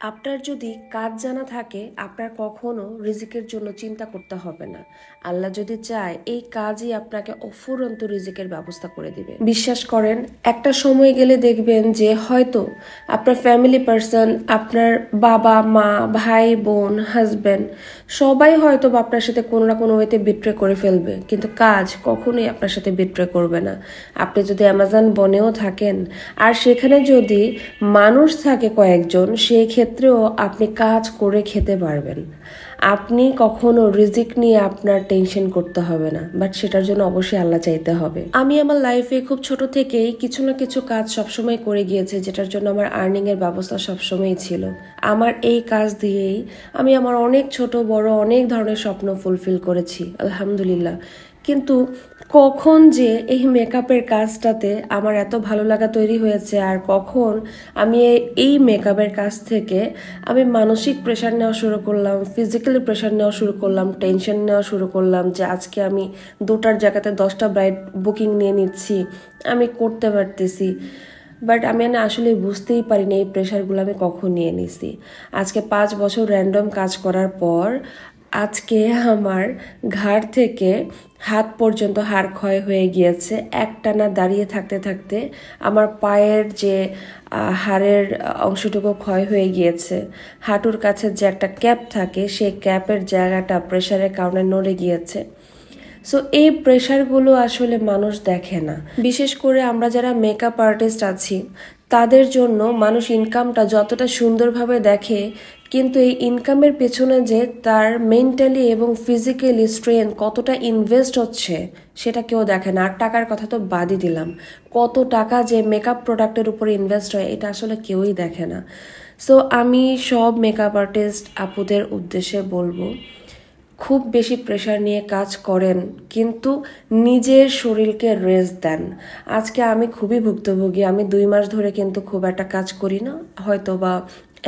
আপনার যদি কাজ জানা থাকে আপনার কখনো রিজিকের জন্য চিন্তা করতে হবে না। আল্লাহ যদি চায় এই কাজই আপনাকে অফুরন্ত রিজিকের ব্যবস্থা করে দিবে। বিশ্বাস করেন, একটা সময় গেলে দেখবেন যে হয়তো আপনার ফ্যামিলি পার্সন, আপনার বাবা মা ভাই বোন হাজব্যান্ড সবাই হয়তো আপনার সাথে কোনো না কোনো ওয়েতে বিট্রে করে ফেলবে, কিন্তু কাজ কখনোই আপনার সাথে বিট্রে করবে না। আপনি যদি অ্যামাজন বনেও থাকেন আর সেখানে যদি মানুষ থাকে কয়েকজন, সেই ক্ষেত্রেও আপনি কাজ করে খেতে পারবেন। আপনি কখনো রিজিক নিয়ে আপনার টেনশন করতে হবে না, বাট সেটার জন্য অবশ্যই আল্লাহ চাইতে হবে। আমি আমার লাইফে খুব ছোট থেকেই কিছু না কিছু কাজ সবসময় করে গিয়েছি, যেটার জন্য আমার আর্নিং এর ব্যবস্থা সবসময়ই ছিল। আমার এই কাজ দিয়েই আমি আমার অনেক ছোট বড় অনেক ধরনের স্বপ্ন ফুলফিল করেছি, আলহামদুলিল্লাহ। কিন্তু কখন যে এই মেকআপের কাজটাতে আমার এত ভালো লাগা তৈরি হয়েছে, আর কখন আমি এই মেকআপের কাজ থেকে আমি মানসিক প্রেশার নেওয়া শুরু করলাম, ফিজিক্যালি প্রেশার নেওয়া শুরু করলাম, টেনশন নেওয়া শুরু করলাম যে আজকে আমি 2টার জায়গাতে 10টা ব্রাইড বুকিং নিয়ে নিচ্ছি, আমি করতে পারতেছি। বাট আমি আসলে বুঝতেই পারিনি এই প্রেশারগুলো আমি কখন নিয়ে নিছি। আজকে 5 বছর র্যান্ডম কাজ করার পর আজকে আমার ঘাড় থেকে হাত পর্যন্ত হাড় ক্ষয় হয়ে গিয়েছে। একটানা দাঁড়িয়ে থাকতে থাকতে আমার পায়ের যে হাড়ের অংশটুকু ক্ষয় হয়ে গিয়েছে। হাঁটুর কাছে যে একটা ক্যাপ থাকে সেই ক্যাপের জায়গাটা প্রেশারের কারণে নড়ে গিয়েছে। সো এই প্রেশারগুলো আসলে মানুষ দেখে না। বিশেষ করে আমরা যারা মেকআপ আর্টিস্ট আছি তাদের জন্য মানুষ ইনকামটা যতটা সুন্দরভাবে দেখে, কিন্তু এই ইনকামের পেছনে যে তার মেন্টালি এবং ফিজিক্যালি স্ট্রেন কতটা ইনভেস্ট হচ্ছে সেটা কেউ দেখে না। আর টাকার কথা তো বাদই দিলাম, কত টাকা যে মেকআপ প্রোডাক্টের উপর ইনভেস্ট হয় এটা আসলে কেউই দেখে না। সো আমি সব মেকআপ আর্টিস্ট আপুদের উদ্দেশ্যে বলবো, খুব বেশি প্রেশার নিয়ে কাজ করেন কিন্তু নিজের শরীরকে রেস্ট দেন। আজকে আমি খুবই ভুক্তভোগী, আমি 2 মাস ধরে কিন্তু খুব একটা কাজ করি না, হয়তো বা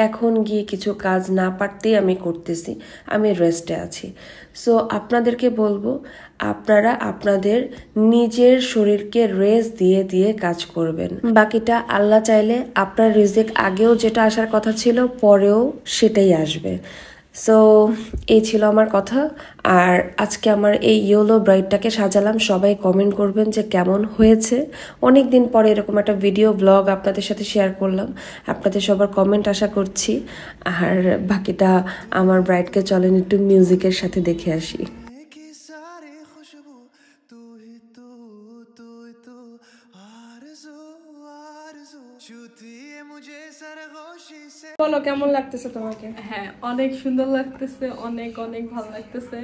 এখন গিয়ে কিছু কাজ না পারতেই আমি করতেছি, আমি রেস্টে আছি। সো আপনাদেরকে বলবো আপনারা আপনাদের নিজের শরীরকে রেস্ট দিয়ে দিয়ে কাজ করবেন। বাকিটা আল্লাহ চাইলে আপনার রিজিক আগেও যেটা আসার কথা ছিল পরেও সেটাই আসবে। সো এই ছিল আমার কথা। আর আজকে আমার এই ইয়েলো ব্রাইডটাকে সাজালাম, সবাই কমেন্ট করবেন যে কেমন হয়েছে। অনেক দিন পরে এরকম একটা ভিডিও ব্লগ আপনাদের সাথে শেয়ার করলাম, আপনাদের সবার কমেন্ট আশা করছি। আর বাকিটা আমার ব্রাইডকে চলেন একটু মিউজিকের সাথে দেখে আসি। বলো কেমন লাগতেছে তোমাকে? হ্যাঁ, অনেক সুন্দর লাগতেছে, অনেক অনেক ভালো লাগতেছে।